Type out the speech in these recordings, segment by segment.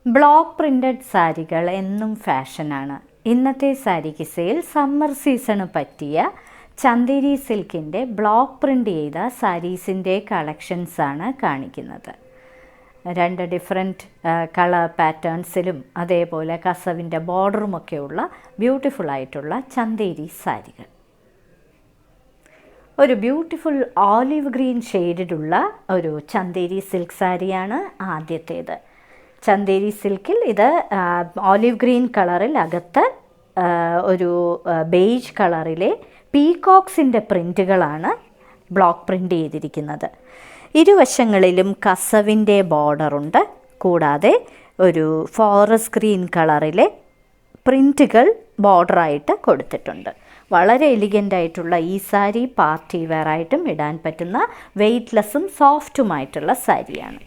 Block printed സാരികൾ എന്നും ഫാഷനാണ്. ഇന്നത്തെ സാരിക്ക് സെയിൽ സമ്മർ സീസണ് പറ്റിയ ചന്ദേരി സിൽക്കിൻ്റെ ബ്ലോക്ക് പ്രിൻ്റ് ചെയ്ത സാരീസിൻ്റെ കളക്ഷൻസാണ് കാണിക്കുന്നത്. രണ്ട് ഡിഫറെൻറ്റ് കളർ പാറ്റേൺസിലും അതേപോലെ കസവിൻ്റെ ബോർഡറുമൊക്കെയുള്ള ബ്യൂട്ടിഫുൾ ആയിട്ടുള്ള ചന്ദേരി സാരികൾ. ഒരു ബ്യൂട്ടിഫുൾ ഓലിവ് ഗ്രീൻ ഷെയ്ഡിലുള്ള ഒരു ചന്ദേരി സിൽക്ക് സാരിയാണ് ആദ്യത്തേത്. ചന്ദേരി സിൽക്കിൽ ഇത് ഓലിവ് ഗ്രീൻ കളറിൽ അകത്ത് ഒരു ബേജ് കളറിലെ പീകോക്സിൻ്റെ പ്രിൻറ്റുകളാണ് ബ്ലോക്ക് പ്രിൻ്റ് ചെയ്തിരിക്കുന്നത്. ഇരുവശങ്ങളിലും കസവിൻ്റെ ബോർഡറുണ്ട്. കൂടാതെ ഒരു ഫോറസ്റ്റ് ഗ്രീൻ കളറിലെ പ്രിൻറ്റുകൾ ബോർഡറായിട്ട് കൊടുത്തിട്ടുണ്ട്. വളരെ എലിഗൻ്റായിട്ടുള്ള ഈ സാരി പാർട്ടി വെയർ ആയിട്ടും ഇടാൻ പറ്റുന്ന വെയ്റ്റ്ലെസ്സും സോഫ്റ്റുമായിട്ടുള്ള സാരിയാണ്.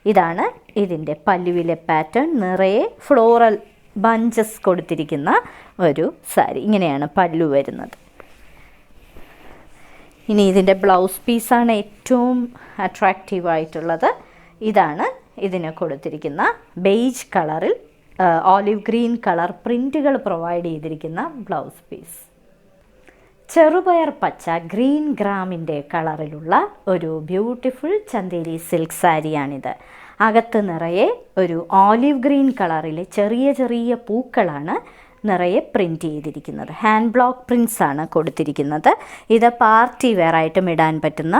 ഇതാണ് ഇതിൻ്റെ പല്ലുവിലെ പാറ്റേൺ. നിറയെ ഫ്ലോറൽ ബഞ്ചസ് കൊടുത്തിരിക്കുന്ന ഒരു സാരി. ഇങ്ങനെയാണ് പല്ലു വരുന്നത്. ഇനി ഇതിൻ്റെ ബ്ലൗസ് പീസാണ് ഏറ്റവും അട്രാക്റ്റീവായിട്ടുള്ളത്. ഇതാണ് ഇതിന് കൊടുത്തിരിക്കുന്ന ബേജ് കളറിൽ ഓലിവ് ഗ്രീൻ കളർ പ്രിൻറ്റുകൾ പ്രൊവൈഡ് ചെയ്തിരിക്കുന്ന ബ്ലൗസ് പീസ്. ചെറുപയർ പച്ച ഗ്രീൻ ഗ്രാമിൻ്റെ കളറിലുള്ള ഒരു ബ്യൂട്ടിഫുൾ ചന്ദേരി സിൽക്ക് സാരിയാണിത്. അകത്ത് നിറയെ ഒരു ഓലിവ് ഗ്രീൻ കളറിലെ ചെറിയ ചെറിയ പൂക്കളാണ് നിറയെ പ്രിൻറ്റ് ചെയ്തിരിക്കുന്നത്. ഹാൻഡ് ബ്ലോക്ക് പ്രിൻറ്റ്സ് ആണ് കൊടുത്തിരിക്കുന്നത്. ഇത് പാർട്ടി വെയർ ആയിട്ടും ഇടാൻ പറ്റുന്ന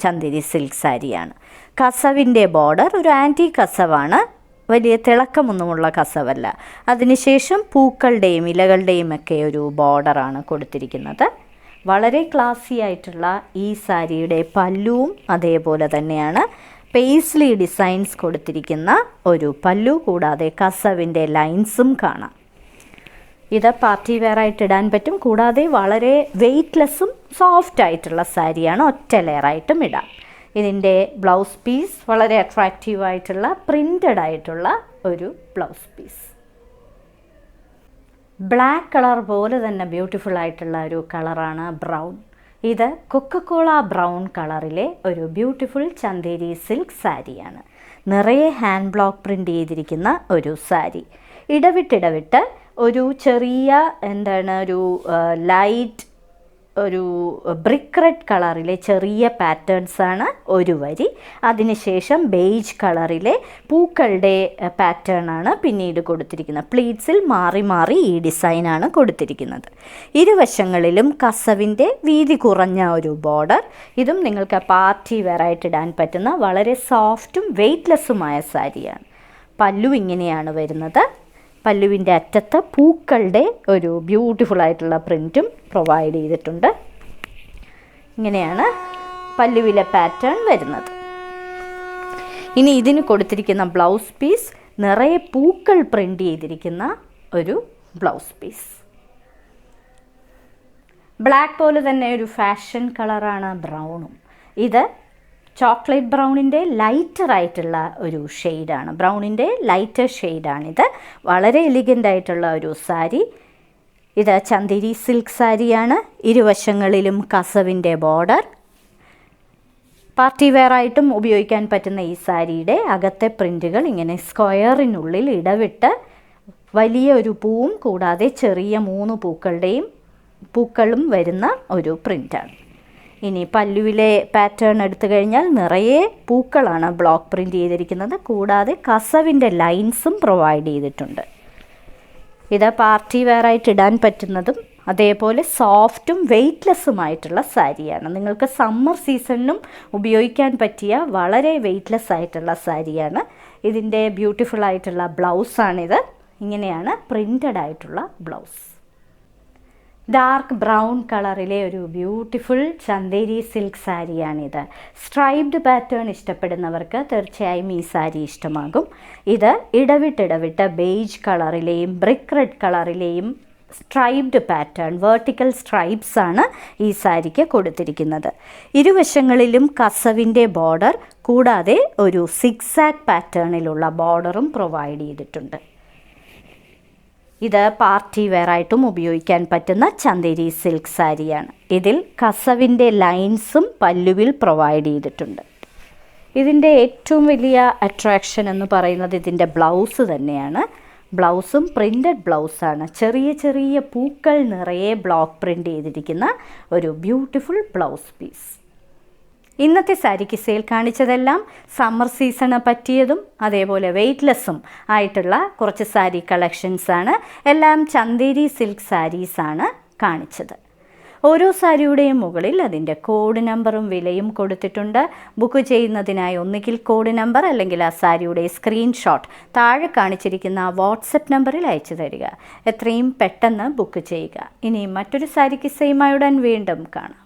ചന്ദേരി സിൽക്ക് സാരിയാണ്. കസവിൻ്റെ ബോർഡർ ഒരു ആൻറ്റി കസവാണ്, വലിയ തിളക്കമൊന്നുമുള്ള കസവല്ല. അതിനുശേഷം പൂക്കളുടെയും ഇലകളുടെയും ഒക്കെ ഒരു ബോർഡറാണ് കൊടുത്തിരിക്കുന്നത്. വളരെ ക്ലാസി ആയിട്ടുള്ള ഈ സാരിയുടെ പല്ലുവും അതേപോലെ തന്നെയാണ് പേസ്ലി ഡിസൈൻസ് കൊടുത്തിരിക്കുന്ന ഒരു പല്ലു. കൂടാതെ കസവിൻ്റെ ലൈൻസും കാണാം. ഇത് പാർട്ടി വെയർ ആയിട്ട് ഇടാൻ പറ്റും. കൂടാതെ വളരെ വെയ്റ്റ്ലെസ്സും സോഫ്റ്റ് ആയിട്ടുള്ള സാരിയാണ്. ഒറ്റ ലെയറായിട്ടും ഇടാം. ഇതിൻ്റെ ബ്ലൗസ് പീസ് വളരെ അട്രാക്റ്റീവായിട്ടുള്ള പ്രിൻറ്റഡ് ആയിട്ടുള്ള ഒരു ബ്ലൗസ് പീസ്. ബ്ലാക്ക് കളർ പോലെ തന്നെ ബ്യൂട്ടിഫുൾ ആയിട്ടുള്ള ഒരു കളറാണ് ബ്രൗൺ. ഇത് കൊക്കക്കോള ബ്രൗൺ കളറിലെ ഒരു ബ്യൂട്ടിഫുൾ ചന്ദേരി സിൽക്ക് സാരിയാണ്. നിറയെ ഹാൻഡ് ബ്ലോക്ക് പ്രിൻ്റ് ചെയ്തിരിക്കുന്ന ഒരു സാരി. ഇടവിട്ടിടവിട്ട് ഒരു ചെറിയ ഒരു ലൈറ്റ് ഒരു ബ്രിക്ക് റെഡ് കളറിലെ ചെറിയ പാറ്റേൺസാണ് ഒരു വരി. അതിനുശേഷം ബേജ് കളറിലെ പൂക്കളുടെ പാറ്റേണാണ് പിന്നീട് കൊടുത്തിരിക്കുന്നത്. പ്ലീറ്റ്സിൽ മാറി മാറി ഈ ഡിസൈനാണ് കൊടുത്തിരിക്കുന്നത്. ഇരുവശങ്ങളിലും കസവിൻ്റെ വീതി കുറഞ്ഞ ഒരു ബോർഡർ. ഇതും നിങ്ങൾക്ക് പാർട്ടി വെയർ ആയിട്ട് ഇടാൻ പറ്റുന്ന വളരെ സോഫ്റ്റും വെയ്റ്റ്ലെസ്സുമായ സാരിയാണ്. പല്ലു ഇങ്ങനെയാണ് വരുന്നത്. പല്ലുവിൻ്റെ അറ്റത്ത് പൂക്കളുടെ ഒരു ബ്യൂട്ടിഫുൾ ആയിട്ടുള്ള പ്രിൻറ്റും പ്രൊവൈഡ് ചെയ്തിട്ടുണ്ട്. ഇങ്ങനെയാണ് പല്ലുവിലെ പാറ്റേൺ വരുന്നത്. ഇനി ഇതിന് കൊടുത്തിരിക്കുന്ന ബ്ലൗസ് പീസ് നിറയെ പൂക്കൾ പ്രിൻ്റ് ചെയ്തിരിക്കുന്ന ഒരു ബ്ലൗസ് പീസ്. ബ്ലാക്ക് പോലെ തന്നെ ഒരു ഫാഷൻ കളറാണ് ബ്രൗണും. ഇത് ചോക്ലേറ്റ് ബ്രൗണിൻ്റെ ലൈറ്റർ ആയിട്ടുള്ള ഒരു ഷെയ്ഡാണ്. ബ്രൗണിൻ്റെ ലൈറ്റർ ഷെയ്ഡാണിത്. വളരെ എലിഗൻ്റ് ആയിട്ടുള്ള ഒരു സാരി. ഇത് ചന്ദേരി സിൽക്ക് സാരിയാണ്. ഇരുവശങ്ങളിലും കസവിൻ്റെ ബോർഡർ. പാർട്ടി വെയർ ആയിട്ടും ഉപയോഗിക്കാൻ പറ്റുന്ന ഈ സാരിയുടെ അകത്തെ പ്രിൻറ്റുകൾ ഇങ്ങനെ സ്ക്വയറിനുള്ളിൽ ഇടവിട്ട് വലിയ ഒരു പൂവും കൂടാതെ ചെറിയ 3 പൂക്കളും വരുന്ന ഒരു പ്രിൻ്റാണ്. ഇനി പല്ലുവിലെ പാറ്റേൺ എടുത്തു കഴിഞ്ഞാൽ നിറയെ പൂക്കളാണ് ബ്ലോക്ക് പ്രിൻ്റ് ചെയ്തിരിക്കുന്നത്. കൂടാതെ കസവിൻ്റെ ലൈൻസും പ്രൊവൈഡ് ചെയ്തിട്ടുണ്ട്. ഇത് പാർട്ടി വെയർ ആയിട്ട് ഇടാൻ പറ്റുന്നതും അതേപോലെ സോഫ്റ്റും വെയ്റ്റ്ലെസ്സുമായിട്ടുള്ള സാരിയാണ്. നിങ്ങൾക്ക് സമ്മർ സീസണിനും ഉപയോഗിക്കാൻ പറ്റിയ വളരെ വെയ്റ്റ്ലെസ് ആയിട്ടുള്ള സാരിയാണ്. ഇതിൻ്റെ ബ്യൂട്ടിഫുൾ ആയിട്ടുള്ള ബ്ലൗസാണിത്. ഇങ്ങനെയാണ് പ്രിൻ്റഡ് ആയിട്ടുള്ള ബ്ലൗസ്. ഡാർക്ക് ബ്രൗൺ കളറിലെ ഒരു ബ്യൂട്ടിഫുൾ ചന്ദേരി സിൽക്ക് സാരിയാണിത്. സ്ട്രൈപ്ഡ് പാറ്റേൺ ഇഷ്ടപ്പെടുന്നവർക്ക് തീർച്ചയായും ഈ സാരി ഇഷ്ടമാകും. ഇത് ഇടവിട്ടിടവിട്ട് ബേജ് കളറിലെയും ബ്രിക്ക് റെഡ് കളറിലെയും സ്ട്രൈപ്ഡ് പാറ്റേൺ വെർട്ടിക്കൽ സ്ട്രൈപ്സ് ആണ് ഈ സാരിക്ക് കൊടുത്തിരിക്കുന്നത്. ഇരുവശങ്ങളിലും കസവിൻ്റെ ബോർഡർ കൂടാതെ ഒരു സിക്സാക് പാറ്റേണിലുള്ള ബോർഡറും പ്രൊവൈഡ് ചെയ്തിട്ടുണ്ട്. ഇത് പാർട്ടി വെയർ ആയിട്ടും ഉപയോഗിക്കാൻ പറ്റുന്ന ചന്ദേരി സിൽക്ക് സാരിയാണ്. ഇതിൽ കസവിൻ്റെ ലൈൻസും പല്ലുവിൽ പ്രൊവൈഡ് ചെയ്തിട്ടുണ്ട്. ഇതിൻ്റെ ഏറ്റവും വലിയ അട്രാക്ഷൻ എന്ന് പറയുന്നത് ഇതിൻ്റെ ബ്ലൗസ് തന്നെയാണ്. ബ്ലൗസും പ്രിൻ്റഡ് ബ്ലൗസാണ്. ചെറിയ ചെറിയ പൂക്കൾ നിറയെ ബ്ലോക്ക് പ്രിൻ്റ് ചെയ്തിരിക്കുന്ന ഒരു ബ്യൂട്ടിഫുൾ ബ്ലൗസ് പീസ്. ഇന്നത്തെ സാരി കിസ്സയിൽ കാണിച്ചതെല്ലാം സമ്മർ സീസണ് പറ്റിയതും അതേപോലെ വെയ്റ്റ്ലെസ്സും ആയിട്ടുള്ള കുറച്ച് സാരി കളക്ഷൻസാണ്. എല്ലാം ചന്തേരി സിൽക്ക് സാരീസാണ് കാണിച്ചത്. ഓരോ സാരിയുടെയും മുകളിൽ അതിൻ്റെ കോഡ് നമ്പറും വിലയും കൊടുത്തിട്ടുണ്ട്. ബുക്ക് ചെയ്യുന്നതിനായി ഒന്നുകിൽ കോഡ് നമ്പർ അല്ലെങ്കിൽ ആ സാരിയുടെ സ്ക്രീൻഷോട്ട് താഴെ കാണിച്ചിരിക്കുന്ന വാട്സപ്പ് നമ്പറിൽ അയച്ചു തരിക. എത്രയും പെട്ടെന്ന് ബുക്ക് ചെയ്യുക. ഇനി മറ്റൊരു സാരി കിസ്സയുമായി ഉടൻ വീണ്ടും കാണാം.